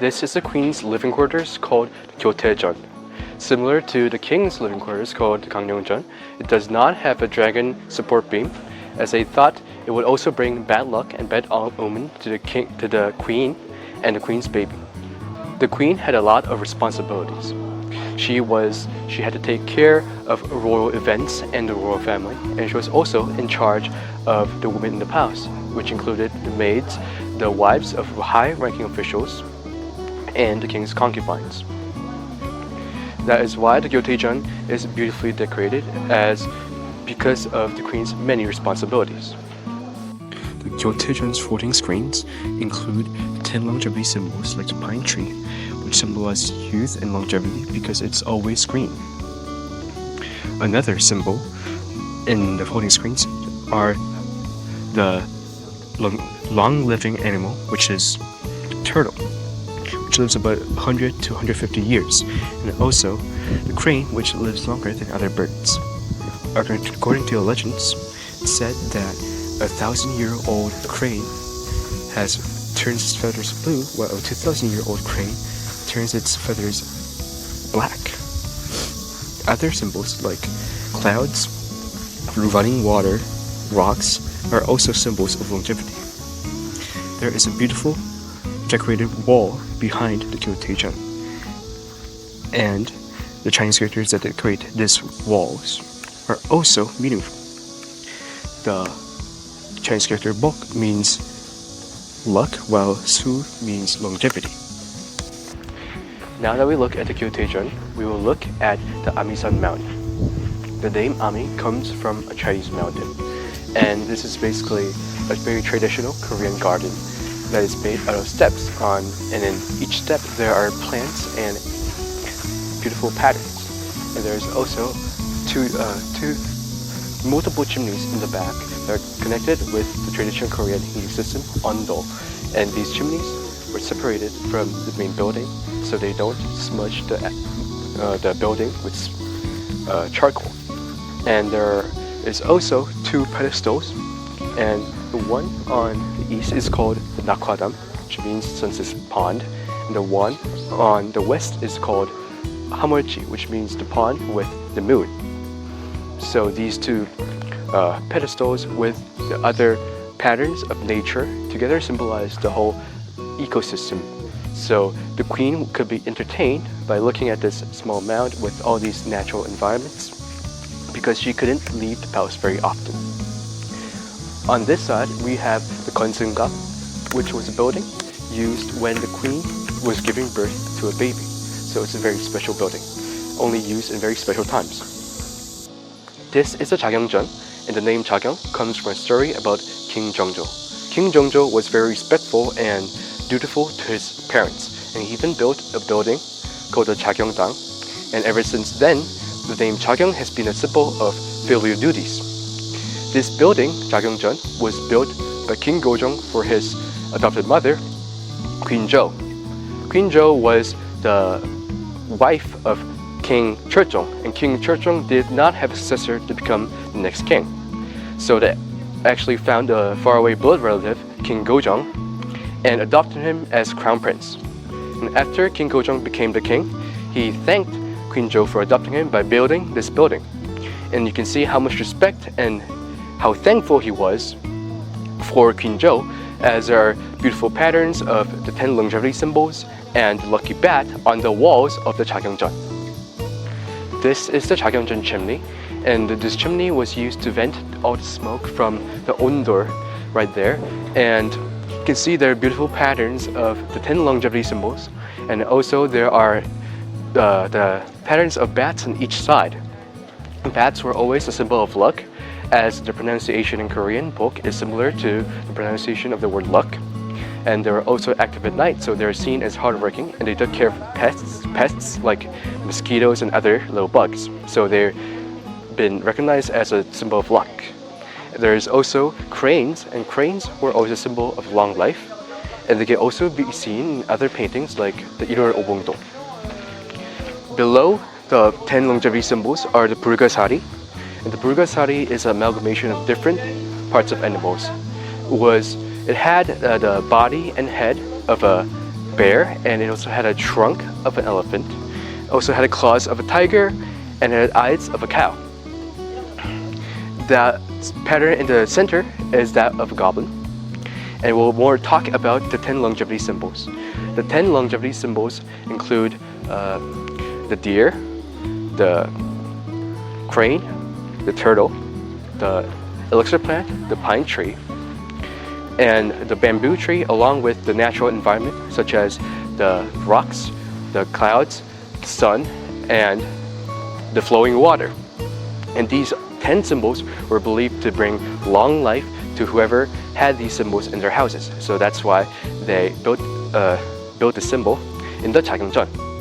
This is the queen's living quarters called 교태전. Similar to the king's living quarters called Gwanghwamun, it does not have a dragon support beam, as they thought it would also bring bad luck and bad omen to the queen and the queen's baby. The queen had a lot of responsibilities. She had to take care of royal events and the royal family, and she was also in charge of the women in the palace, which included the maids, the wives of high-ranking officials, and the king's concubines. That is why the Gyeongbokgung is beautifully decorated, because of the queen's many responsibilities. The Gyeongbokgung's floating screens include 10 longevity symbols like the pine tree, which symbolizes youth and longevity because it's always green. Another symbol in the floating screens are the long-living animal, which is turtle, which lives about 100 to 150 years, and also the crane, which lives longer than other birds. According to the legends, it's said that a 1,000-year-old crane turns its feathers blue, while a 2,000-year-old crane turns its feathers black. Other symbols like clouds, running water, rocks are also symbols of longevity. There is a beautiful decorated wall behind the Gyeongbokgung, and the Chinese characters that decorate these walls are also meaningful. The Chinese character Bok means luck, while Su means longevity. Now that we look at the Gyeongbokgung, we will look at the Amisan Mountain. The name Ami comes from a Chinese mountain, and this is basically a very traditional Korean garden that is made out of steps and in each step there are plants and beautiful patterns. And there's also two multiple chimneys in the back that are connected with the traditional Korean heating system, Ondo. And these chimneys were separated from the main building so they don't smudge the building with charcoal. And there is also two pedestals, and the one on the east is called the Nakwadam, which means sunset pond, and the one on the west is called Hamolji, which means the pond with the moon. So these two pedestals with the other patterns of nature together symbolize the whole ecosystem. So the queen could be entertained by looking at this small mound with all these natural environments because she couldn't leave the palace very often. On this side, we have the Konsunga, which was a building used when the queen was giving birth to a baby. So it's a very special building, only used in very special times. This is the Gyeongbokgung, and the name Gyeongbokgung comes from a story about King Jeongjo. King Jeongjo was very respectful and dutiful to his parents, and he even built a building called the Gyeongbokgung. And ever since then, the name Gyeongbokgung has been a symbol of filial duties. This building, Gyeongbokgung, was built by King Gojong for his adopted mother, Queen Jo. Queen Jo was the wife of King Cheolcheong, and King Cheolcheong did not have a successor to become the next king. So they actually found a faraway blood relative, King Gojong, and adopted him as crown prince. And after King Gojong became the king, he thanked Queen Jo for adopting him by building this building. And you can see how much respect and how thankful he was for Queen Jo, as there are beautiful patterns of the 10 longevity symbols and the lucky bat on the walls of the Gyeongbokgung. This is the Gyeongbokgung chimney, and this chimney was used to vent all the smoke from the Ondor right there. And you can see there are beautiful patterns of the 10 longevity symbols, and also there are the patterns of bats on each side. Bats were always a symbol of luck, as the pronunciation in Korean, Bok, is similar to the pronunciation of the word luck. And they were also active at night, so they're seen as hardworking, and they took care of pests like mosquitoes and other little bugs. So they've been recognized as a symbol of luck. There's also cranes, and cranes were always a symbol of long life, and they can also be seen in other paintings like the Ilor Obongdo. Below the 10 longevity symbols are the Burgasari, and the Burgasari is an amalgamation of different parts of animals. It had the body and head of a bear, and it also had a trunk of an elephant. It also had the claws of a tiger, and it had eyes of a cow. The pattern in the center is that of a goblin. And we'll more talk about the 10 longevity symbols. The 10 longevity symbols include the deer, the crane, the turtle, the elixir plant, the pine tree, and the bamboo tree, along with the natural environment such as the rocks, the clouds, the sun, and the flowing water. And these 10 symbols were believed to bring long life to whoever had these symbols in their houses. So that's why they built the symbol in the Jaegyeongjeon.